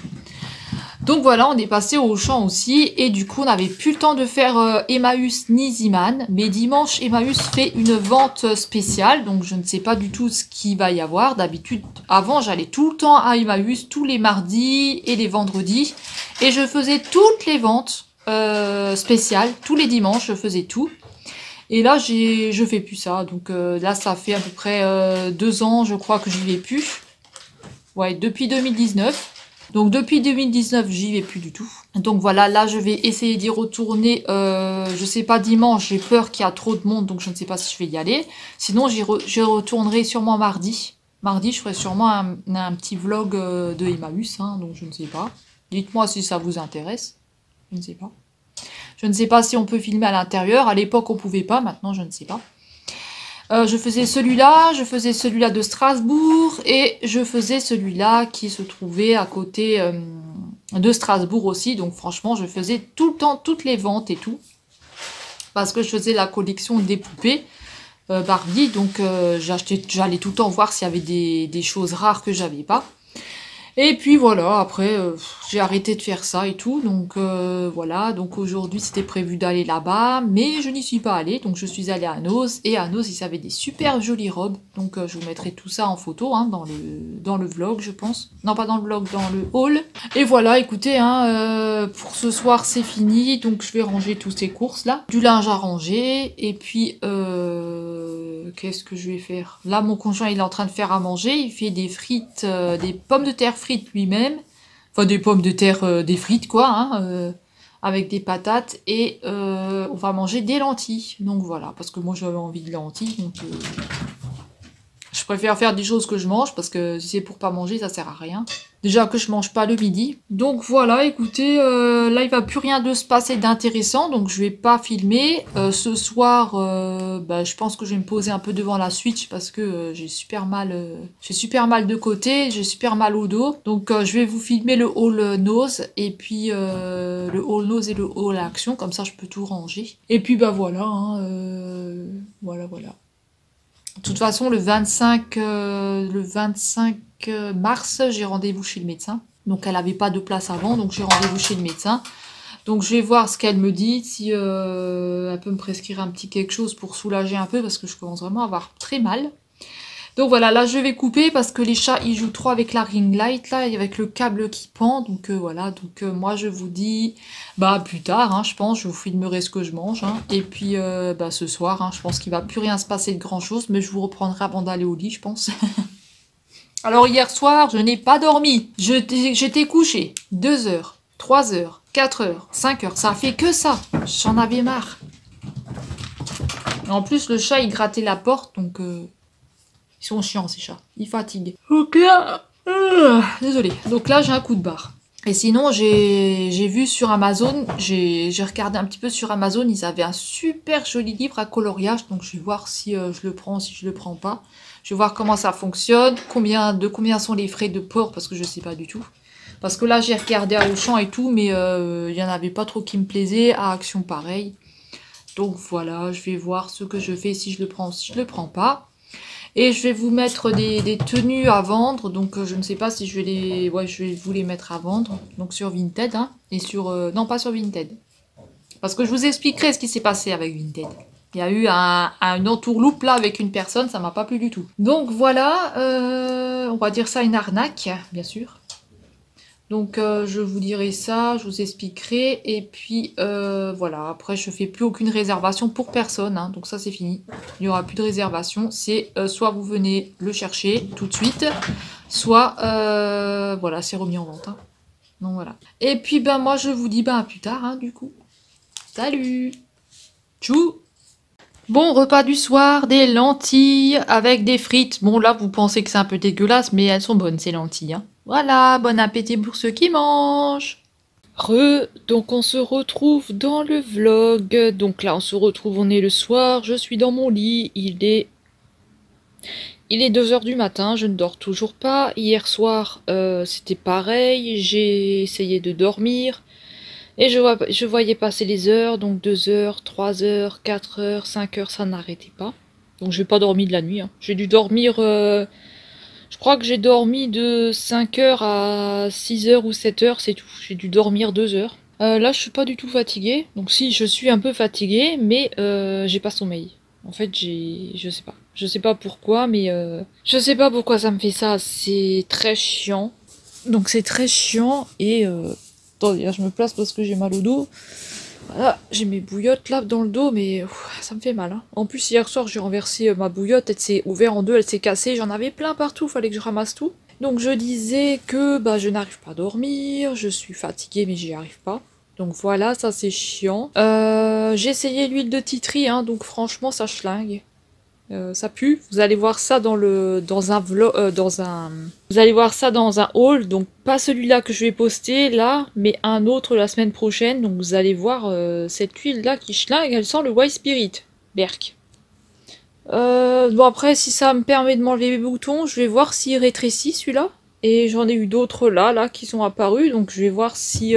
Donc voilà, on est passé au Auchan aussi, et du coup on n'avait plus le temps de faire Emmaüs ni Zeeman, mais dimanche Emmaüs fait une vente spéciale, donc je ne sais pas du tout ce qu'il va y avoir. D'habitude, avant j'allais tout le temps à Emmaüs, tous les mardis et les vendredis, et je faisais toutes les ventes spéciales, tous les dimanches je faisais tout. Et là je fais plus ça, donc là ça fait à peu près 2 ans je crois que j'y vais plus. Ouais, depuis 2019. Donc depuis 2019, j'y vais plus du tout. Donc voilà, là je vais essayer d'y retourner, je sais pas dimanche, j'ai peur qu'il y a trop de monde, donc je ne sais pas si je vais y aller. Sinon je retournerai sûrement mardi. Mardi, je ferai sûrement un petit vlog de Emmaüs, hein, donc je ne sais pas. Dites-moi si ça vous intéresse. Je ne sais pas. Je ne sais pas si on peut filmer à l'intérieur. À l'époque, on pouvait pas, maintenant je ne sais pas. Je faisais celui-là de Strasbourg, et je faisais celui-là qui se trouvait à côté de Strasbourg aussi. Donc franchement, je faisais tout le temps toutes les ventes et tout. Parce que je faisais la collection des poupées Barbie, donc j'allais tout le temps voir s'il y avait des choses rares que j'avais pas. Et puis voilà, après j'ai arrêté de faire ça et tout, donc voilà, donc aujourd'hui c'était prévu d'aller là-bas, mais je n'y suis pas allée, donc je suis allée à Nose, et à Nose ils avaient des super jolies robes, donc je vous mettrai tout ça en photo, hein, dans le vlog je pense, non pas dans le vlog, dans le haul. Et voilà, écoutez, hein, pour ce soir c'est fini, donc je vais ranger toutes ces courses là, du linge à ranger, et puis qu'est-ce que je vais faire? Là mon conjoint il est en train de faire à manger, il fait des frites, des pommes de terre frites lui-même, enfin des pommes de terre, des frites quoi, hein, avec des patates, et on va manger des lentilles, donc voilà, parce que moi j'avais envie de lentilles, donc je préfère faire des choses que je mange, parce que si c'est pour pas manger ça sert à rien. Déjà que je mange pas le midi. Donc voilà, écoutez, là il va plus rien de se passer d'intéressant, donc je vais pas filmer. Ce soir, je pense que je vais me poser un peu devant la Switch parce que j'ai super mal de côté, j'ai super mal au dos. Donc je vais vous filmer le haul nose, et puis le haul nose et le haul action, comme ça je peux tout ranger. Et puis bah voilà, hein, voilà. De toute façon, le 25 mars, j'ai rendez-vous chez le médecin. Donc, elle n'avait pas de place avant, donc j'ai rendez-vous chez le médecin. Donc, je vais voir ce qu'elle me dit, si elle peut me prescrire un petit quelque chose pour soulager un peu, parce que je commence vraiment à avoir très mal. Donc voilà, là je vais couper parce que les chats ils jouent trop avec la ring light là, avec le câble qui pend, donc voilà, donc moi je vous dis plus tard, hein, je pense, je vous filmerai ce que je mange, hein, et puis ce soir, hein, je pense qu'il va plus rien se passer de grand chose, mais je vous reprendrai avant d'aller au lit, je pense. Alors hier soir, je n'ai pas dormi, j'étais couchée 2 heures, 3 heures, 4 heures, 5 heures, ça fait que ça, j'en avais marre. En plus le chat il grattait la porte, donc... Ils sont chiants ces chats, ils fatiguent. Donc là, désolée. Donc là j'ai un coup de barre. Et sinon, j'ai vu sur Amazon, j'ai regardé un petit peu sur Amazon, ils avaient un super joli livre à coloriage, donc je vais voir si je le prends, si je le prends pas. Je vais voir comment ça fonctionne, combien sont les frais de port, parce que je sais pas du tout. Parce que là, j'ai regardé à Auchan et tout, mais il y en avait pas trop qui me plaisaient, à Action pareil. Donc voilà, je vais voir ce que je fais, si je le prends, si je le prends pas. Et je vais vous mettre des tenues à vendre, donc je ne sais pas si je vais les... Ouais, je vais vous les mettre à vendre, donc sur Vinted, hein, et sur... non, pas sur Vinted. Parce que je vous expliquerai ce qui s'est passé avec Vinted. Il y a eu un entourloupe là avec une personne, ça m'a pas plu du tout. Donc voilà, on va dire ça une arnaque, bien sûr. Donc je vous dirai ça, je vous expliquerai, et puis voilà, après je fais plus aucune réservation pour personne, hein, donc ça c'est fini, il n'y aura plus de réservation, c'est soit vous venez le chercher tout de suite, soit voilà, c'est remis en vente, hein. Donc voilà. Et puis ben moi je vous dis ben à plus tard, hein, du coup. Salut. Tchou. Bon, repas du soir, des lentilles avec des frites. Bon, là, vous pensez que c'est un peu dégueulasse, mais elles sont bonnes, ces lentilles, hein. Voilà, bon appétit pour ceux qui mangent. Donc on se retrouve dans le vlog. Donc là, on se retrouve, on est le soir, je suis dans mon lit, il est 2 heures du matin, je ne dors toujours pas. Hier soir, c'était pareil, j'ai essayé de dormir. Et je voyais passer les heures, donc 2 heures, 3 heures, 4 heures, 5 heures, ça n'arrêtait pas. Donc j'ai pas dormi de la nuit, hein. J'ai dû dormir, je crois que j'ai dormi de 5 heures à 6 heures ou 7 heures, c'est tout. J'ai dû dormir 2 heures. Là je suis pas du tout fatiguée, donc si je suis un peu fatiguée, mais j'ai pas sommeil. En fait je sais pas. Je sais pas pourquoi, mais je sais pas pourquoi ça me fait ça, c'est très chiant. Donc c'est très chiant et... Attendez, là, je me place parce que j'ai mal au dos. Voilà, j'ai mes bouillottes là dans le dos, mais ça me fait mal, hein. En plus, hier soir, j'ai renversé ma bouillotte, elle s'est ouverte en deux, elle s'est cassée, j'en avais plein partout, fallait que je ramasse tout. Donc je disais que bah, je n'arrive pas à dormir, je suis fatiguée, mais j'y arrive pas. Donc voilà, ça c'est chiant. J'ai essayé l'huile de tea tree, hein, donc franchement, ça schlingue. Ça pue. Vous allez voir ça dans un vlog, vous allez voir ça dans un haul, donc pas celui-là que je vais poster là, mais un autre la semaine prochaine. Donc vous allez voir cette huile-là qui schlingue, elle sent le white spirit. Berk. Bon après, si ça me permet de m'enlever les boutons, je vais voir s'il rétrécit celui-là. Et j'en ai eu d'autres là qui sont apparus, donc je vais voir si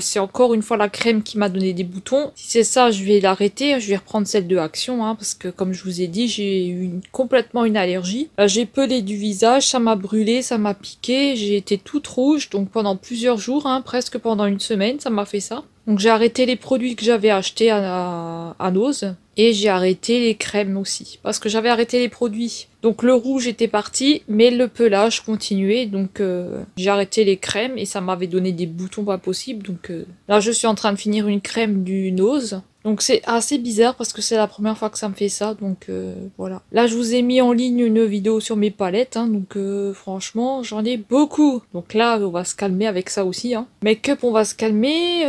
c'est encore une fois la crème qui m'a donné des boutons. Si c'est ça, je vais l'arrêter, je vais reprendre celle de Action, hein, parce que comme je vous ai dit, j'ai eu complètement une allergie. J'ai pelé du visage, ça m'a brûlé, ça m'a piqué, j'ai été toute rouge, donc pendant plusieurs jours, hein, presque pendant une semaine, ça m'a fait ça. Donc j'ai arrêté les produits que j'avais achetés à Nose. Et j'ai arrêté les crèmes aussi. Parce que j'avais arrêté les produits. Donc le rouge était parti, mais le pelage continuait. Donc j'ai arrêté les crèmes et ça m'avait donné des boutons pas possibles. Donc là je suis en train de finir une crème du Nose. Donc c'est assez bizarre parce que c'est la première fois que ça me fait ça, donc voilà. Là je vous ai mis en ligne une vidéo sur mes palettes, hein, donc franchement j'en ai beaucoup. Donc là on va se calmer avec ça aussi, hein. Make-up on va se calmer,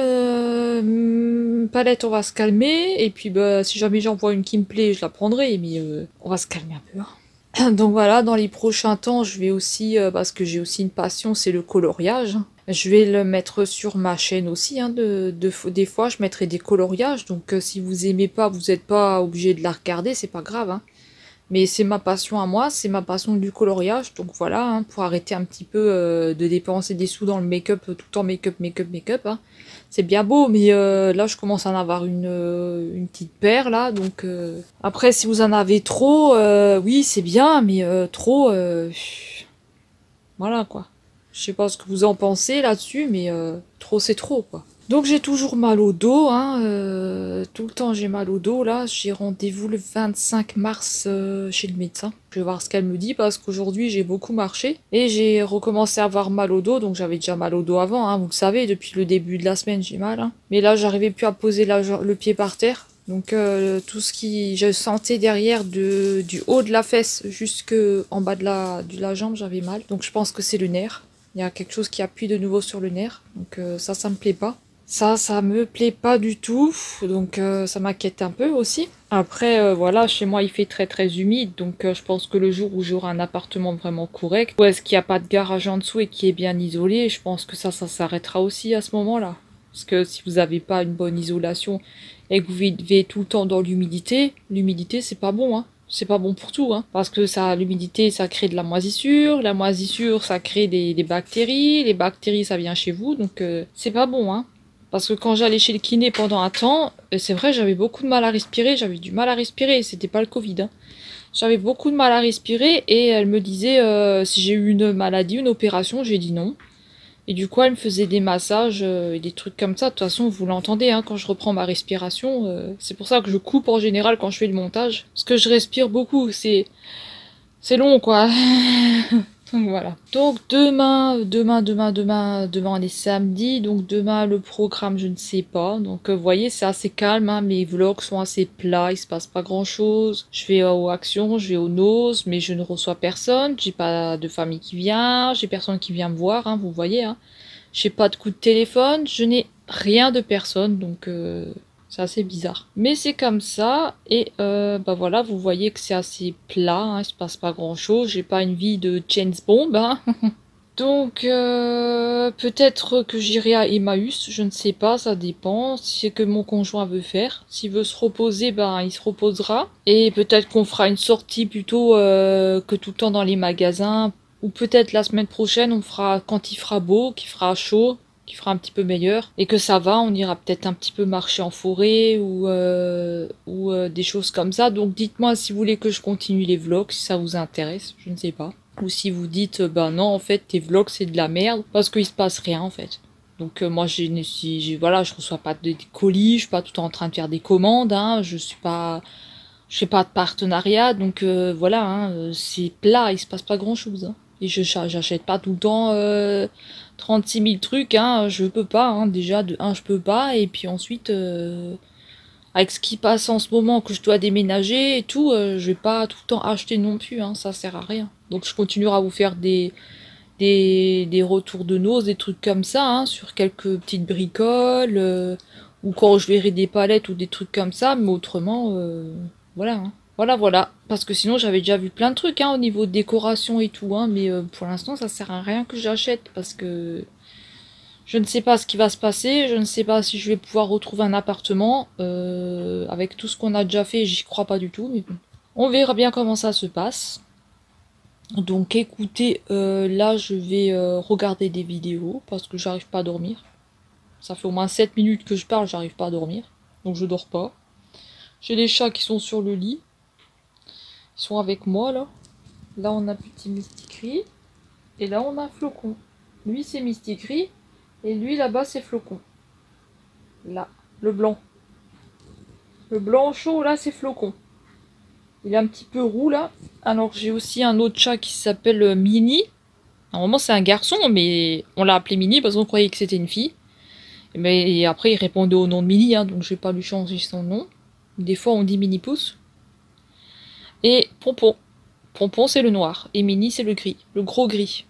palette on va se calmer, et puis bah si jamais j'en vois une qui me plaît je la prendrai, mais on va se calmer un peu, hein. Donc voilà, dans les prochains temps je vais aussi, parce que j'ai aussi une passion, c'est le coloriage. Je vais le mettre sur ma chaîne aussi, hein, des fois je mettrai des coloriages, donc si vous aimez pas, vous n'êtes pas obligé de la regarder, c'est pas grave, hein. Mais c'est ma passion à moi, c'est ma passion du coloriage, donc voilà, hein, pour arrêter un petit peu de dépenser des sous dans le make-up, tout le temps make-up, hein. C'est bien beau, mais là je commence à en avoir une petite paire là, donc après si vous en avez trop, oui c'est bien, mais trop, voilà quoi. Je sais pas ce que vous en pensez là-dessus, mais trop c'est trop quoi. Donc j'ai toujours mal au dos, hein, tout le temps j'ai mal au dos là. J'ai rendez-vous le 25 mars chez le médecin. Je vais voir ce qu'elle me dit parce qu'aujourd'hui j'ai beaucoup marché et j'ai recommencé à avoir mal au dos. Donc j'avais déjà mal au dos avant, hein, vous le savez, depuis le début de la semaine j'ai mal, hein. Mais là j'arrivais plus à poser le pied par terre. Donc tout ce qui je sentais derrière du haut de la fesse jusqu'en bas de la jambe, j'avais mal. Donc je pense que c'est le nerf. Il y a quelque chose qui appuie de nouveau sur le nerf. Donc ça me plaît pas. Ça me plaît pas du tout, donc ça m'inquiète un peu aussi. Après, voilà, chez moi il fait très très humide, donc je pense que le jour où j'aurai un appartement vraiment correct, ou est-ce qu'il n'y a pas de garage en dessous et qui est bien isolé, je pense que ça s'arrêtera aussi à ce moment-là. Parce que si vous n'avez pas une bonne isolation et que vous vivez tout le temps dans l'humidité c'est pas bon, hein. C'est pas bon pour tout, hein. Parce que ça, l'humidité, ça crée de la moisissure, ça crée des bactéries, les bactéries, ça vient chez vous, donc c'est pas bon, hein. Parce que quand j'allais chez le kiné pendant un temps, c'est vrai, j'avais beaucoup de mal à respirer, j'avais du mal à respirer, c'était pas le Covid, hein. J'avais beaucoup de mal à respirer et elle me disait si j'ai eu une maladie, une opération, j'ai dit non. Et du coup, elle me faisait des massages et des trucs comme ça. De toute façon, vous l'entendez, hein, quand je reprends ma respiration, c'est pour ça que je coupe en général quand je fais le montage. Parce que je respire beaucoup, c'est long, quoi. Donc voilà. Donc demain on est samedi, donc demain le programme je ne sais pas. Donc vous voyez c'est assez calme, hein. Mes vlogs sont assez plats, il se passe pas grand chose. Je vais aux actions, je vais aux noces, mais je ne reçois personne. J'ai pas de famille qui vient, j'ai personne qui vient me voir, hein, vous voyez. Hein. J'ai pas de coup de téléphone, je n'ai rien de personne, donc c'est assez bizarre. Mais c'est comme ça, et bah voilà, vous voyez que c'est assez plat, hein, il se passe pas grand chose, j'ai pas une vie de James Bond, hein. Donc peut-être que j'irai à Emmaüs, je ne sais pas, ça dépend, si c'est que mon conjoint veut faire. S'il veut se reposer, ben il se reposera. Et peut-être qu'on fera une sortie plutôt que tout le temps dans les magasins. Ou peut-être la semaine prochaine, on fera quand il fera beau, qu'il fera chaud, qu'il fera un petit peu meilleur. Et que ça va, on ira peut-être un petit peu marcher en forêt ou des choses comme ça. Donc dites-moi si vous voulez que je continue les vlogs, si ça vous intéresse, je ne sais pas. Ou si vous dites, bah non, en fait, tes vlogs, c'est de la merde, parce qu'il se passe rien, en fait. Donc moi, voilà, je reçois pas de colis, je suis pas tout le temps en train de faire des commandes, hein, je fais pas de partenariat, donc voilà, hein, c'est plat, il se passe pas grand-chose. Hein. Et j'achète pas tout le temps 36 000 trucs, hein, je peux pas, hein, déjà, de un, je peux pas, et puis ensuite... avec ce qui passe en ce moment, que je dois déménager et tout, je vais pas tout le temps acheter non plus, hein, ça sert à rien. Donc je continuerai à vous faire des retours de noces, des trucs comme ça, hein, sur quelques petites bricoles, ou quand je verrai des palettes ou des trucs comme ça, mais autrement, voilà. Hein. Voilà. Parce que sinon j'avais déjà vu plein de trucs hein, au niveau de décoration et tout, hein, mais pour l'instant ça sert à rien que j'achète parce que je ne sais pas ce qui va se passer, je ne sais pas si je vais pouvoir retrouver un appartement. Avec tout ce qu'on a déjà fait, j'y crois pas du tout, mais bon. On verra bien comment ça se passe. Donc écoutez, là je vais regarder des vidéos parce que j'arrive pas à dormir. Ça fait au moins 7 minutes que je parle, j'arrive pas à dormir. Donc je dors pas. J'ai les chats qui sont sur le lit. Ils sont avec moi là. Là on a petit Mysticry. Et là on a Flocon. Lui c'est Mysticry. Et lui là-bas c'est Flocon. Là, le blanc. Le blanc chaud là c'est Flocon. Il est un petit peu roux là. Alors j'ai aussi un autre chat qui s'appelle Mini. Normalement c'est un garçon mais on l'a appelé Mini parce qu'on croyait que c'était une fille. Mais après il répondait au nom de Mini hein, donc je vais pas lui changer son nom. Des fois on dit Mini Pouce. Et Pompon. Pompon c'est le noir et Mini c'est le gris, le gros gris.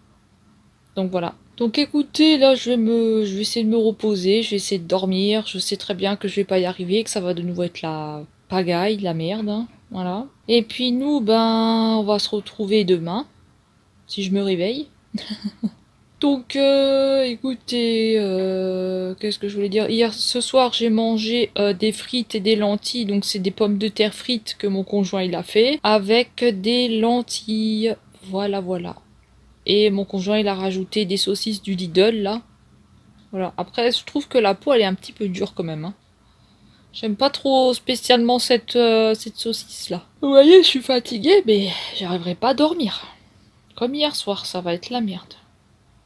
Donc voilà. Donc écoutez, là je vais essayer de me reposer, je vais essayer de dormir, je sais très bien que je vais pas y arriver, que ça va de nouveau être la pagaille, la merde, hein. Voilà. Et puis nous, ben, on va se retrouver demain, si je me réveille. Donc écoutez, qu'est-ce que je voulais dire? Hier, ce soir, j'ai mangé des frites et des lentilles, donc c'est des pommes de terre frites que mon conjoint il a fait, avec des lentilles. Voilà. Et mon conjoint il a rajouté des saucisses du Lidl là. Voilà. Après je trouve que la peau elle est un petit peu dure quand même. Hein. J'aime pas trop spécialement cette saucisse là. Vous voyez je suis fatiguée mais j'arriverai pas à dormir. Comme hier soir ça va être la merde.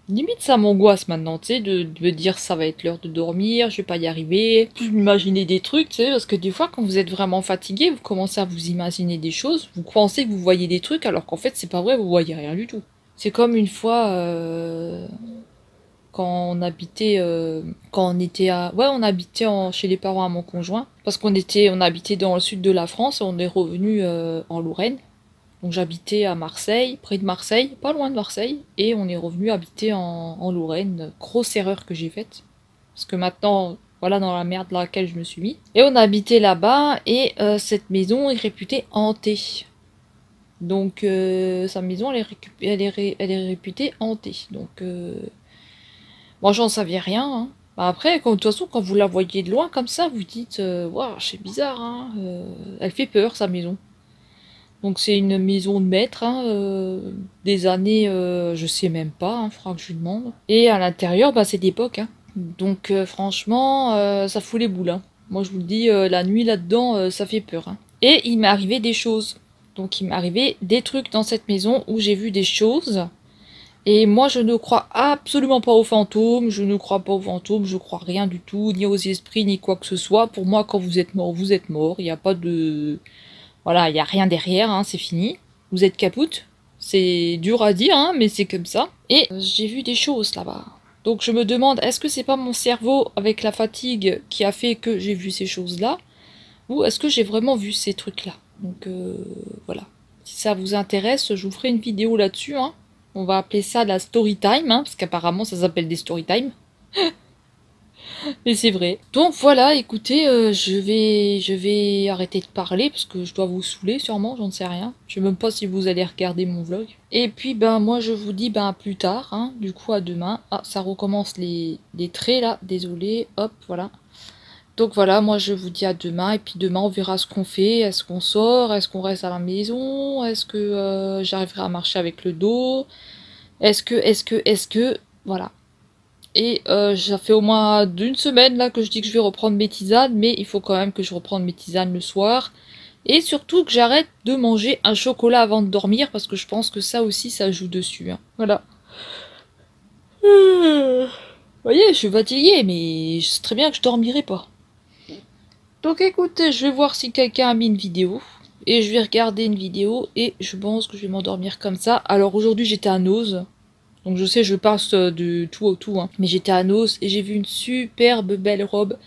Limite ça m'angoisse maintenant tu sais de me dire ça va être l'heure de dormir, je vais pas y arriver. Je m'imaginer des trucs tu sais parce que des fois quand vous êtes vraiment fatigué vous commencez à vous imaginer des choses. Vous pensez que vous voyez des trucs alors qu'en fait c'est pas vrai vous voyez rien du tout. C'est comme une fois quand on habitait quand on était on habitait chez les parents à mon conjoint parce on habitait dans le sud de la France et on est revenu en Lorraine. Donc j'habitais à Marseille, près de Marseille, pas loin de Marseille et on est revenu habiter en Lorraine. Grosse erreur que j'ai faite parce que maintenant voilà, dans la merde dans laquelle je me suis mis. Et on a habité là-bas, et cette maison est réputée hantée. Donc sa maison, elle est réputée hantée. Donc moi, j'en savais rien, hein. Bah après, de toute façon, quand vous la voyez de loin comme ça, vous dites, waouh, c'est bizarre, hein. Elle fait peur, sa maison. Donc c'est une maison de maître, hein, des années, je sais même pas, hein, faudra que je lui demande. Et à l'intérieur, bah c'est d'époque, hein. Donc franchement, ça fout les boules, hein. Moi je vous le dis, la nuit là-dedans, ça fait peur, hein. Et il m'est arrivé des choses. Donc il m'est arrivé des trucs dans cette maison où j'ai vu des choses. Et moi je ne crois absolument pas aux fantômes, je ne crois pas aux fantômes, je crois rien du tout, ni aux esprits, ni quoi que ce soit. Pour moi, quand vous êtes mort, vous êtes mort. Il n'y a pas de... Voilà, il n'y a rien derrière, hein, c'est fini. Vous êtes capoute. C'est dur à dire, hein, mais c'est comme ça. Et j'ai vu des choses là-bas. Donc je me demande, est-ce que c'est pas mon cerveau avec la fatigue qui a fait que j'ai vu ces choses-là? Ou est-ce que j'ai vraiment vu ces trucs-là? Donc voilà. Si ça vous intéresse, je vous ferai une vidéo là-dessus, hein. On va appeler ça la story time, hein, parce qu'apparemment ça s'appelle des story time. Mais c'est vrai. Donc voilà, écoutez, je vais arrêter de parler parce que je dois vous saouler sûrement, j'en sais rien. Je sais même pas si vous allez regarder mon vlog. Et puis ben moi je vous dis ben à plus tard, hein, du coup à demain. Ah, ça recommence les traits là, désolé, hop, voilà. Donc voilà, moi je vous dis à demain, et puis demain on verra ce qu'on fait. Est-ce qu'on sort? Est-ce qu'on reste à la maison? Est-ce que j'arriverai à marcher avec le dos? Est-ce que... Voilà. Et ça fait au moins d'une semaine là que je dis que je vais reprendre mes tisanes, mais il faut quand même que je reprenne mes tisanes le soir. Et surtout que j'arrête de manger un chocolat avant de dormir, parce que je pense que ça aussi ça joue dessus, hein. Voilà. Vous voyez, je suis fatiguée, mais je sais très bien que je dormirai pas. Donc écoutez, je vais voir si quelqu'un a mis une vidéo. Et je vais regarder une vidéo, et je pense que je vais m'endormir comme ça. Alors aujourd'hui j'étais à Nose. Donc je sais, je passe de tout au tout, hein. Mais j'étais à Nose et j'ai vu une superbe belle robe.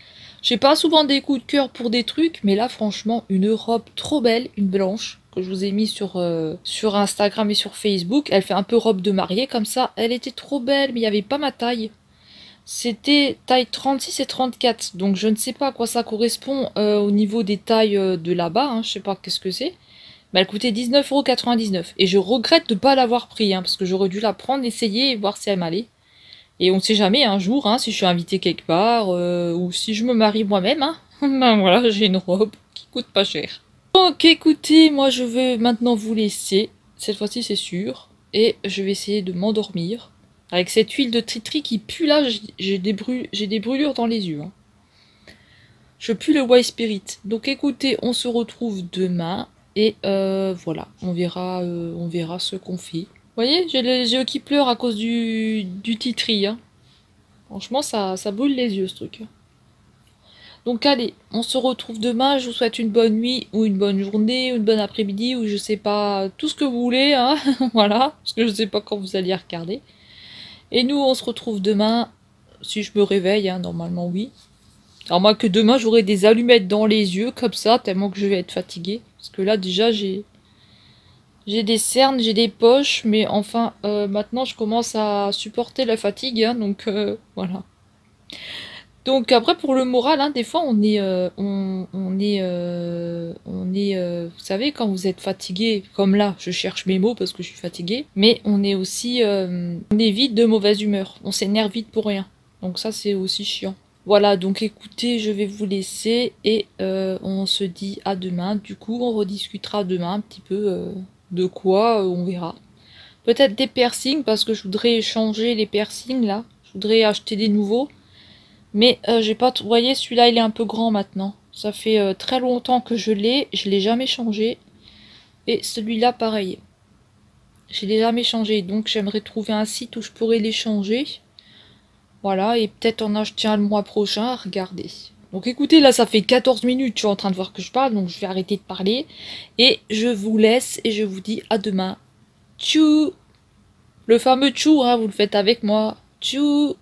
J'ai pas souvent des coups de cœur pour des trucs, mais là franchement, une robe trop belle, une blanche, que je vous ai mis sur Instagram et sur Facebook. Elle fait un peu robe de mariée comme ça. Elle était trop belle, mais il n'y avait pas ma taille. C'était taille 36 et 34, donc je ne sais pas à quoi ça correspond au niveau des tailles de là-bas, hein. Je sais pas qu'est-ce que c'est. Mais elle coûtait 19,99 €. Et je regrette de ne pas l'avoir pris, hein, parce que j'aurais dû la prendre, essayer et voir si elle m'allait. Et on ne sait jamais, un jour, hein, si je suis invitée quelque part, ou si je me marie moi-même, hein, ben voilà, j'ai une robe qui coûte pas cher. Donc écoutez, moi je vais maintenant vous laisser, cette fois-ci c'est sûr, et je vais essayer de m'endormir. Avec cette huile de tritri qui pue là, j'ai des brûlures dans les yeux, hein. Je pue le white spirit. Donc écoutez, on se retrouve demain. Et voilà, on verra ce qu'on fait. Vous voyez, j'ai les yeux qui pleurent à cause du titri, hein. Franchement, ça brûle les yeux, ce truc. Donc allez, on se retrouve demain. Je vous souhaite une bonne nuit, ou une bonne journée, ou une bonne après-midi, ou je sais pas, tout ce que vous voulez, hein. Voilà, parce que je sais pas quand vous allez regarder. Et nous, on se retrouve demain, si je me réveille, hein, normalement oui. Alors moi que demain, j'aurai des allumettes dans les yeux, comme ça, tellement que je vais être fatiguée. Parce que là, déjà, j'ai des cernes, j'ai des poches, mais enfin, maintenant, je commence à supporter la fatigue, hein, donc voilà. Donc après, pour le moral, hein, des fois, on est, vous savez, quand vous êtes fatigué, comme là, je cherche mes mots parce que je suis fatiguée, mais on est aussi, on est vite de mauvaise humeur, on s'énerve vite pour rien. Donc ça, c'est aussi chiant. Voilà, donc écoutez, je vais vous laisser et on se dit à demain. Du coup, on rediscutera demain un petit peu de quoi, on verra. Peut-être des piercings, parce que je voudrais changer les piercings là. Je voudrais acheter des nouveaux. Mais j'ai pas... Vous voyez, celui-là, il est un peu grand maintenant. Ça fait très longtemps que je l'ai jamais changé. Et celui-là, pareil. Je l'ai jamais changé, donc j'aimerais trouver un site où je pourrais les changer. Voilà, et peut-être en acheter un le mois prochain à regarder. Donc écoutez, là ça fait 14 minutes, je suis en train de voir que je parle, donc je vais arrêter de parler. Et je vous laisse et je vous dis à demain. Tchou! Le fameux tchou, hein, vous le faites avec moi. Tchou!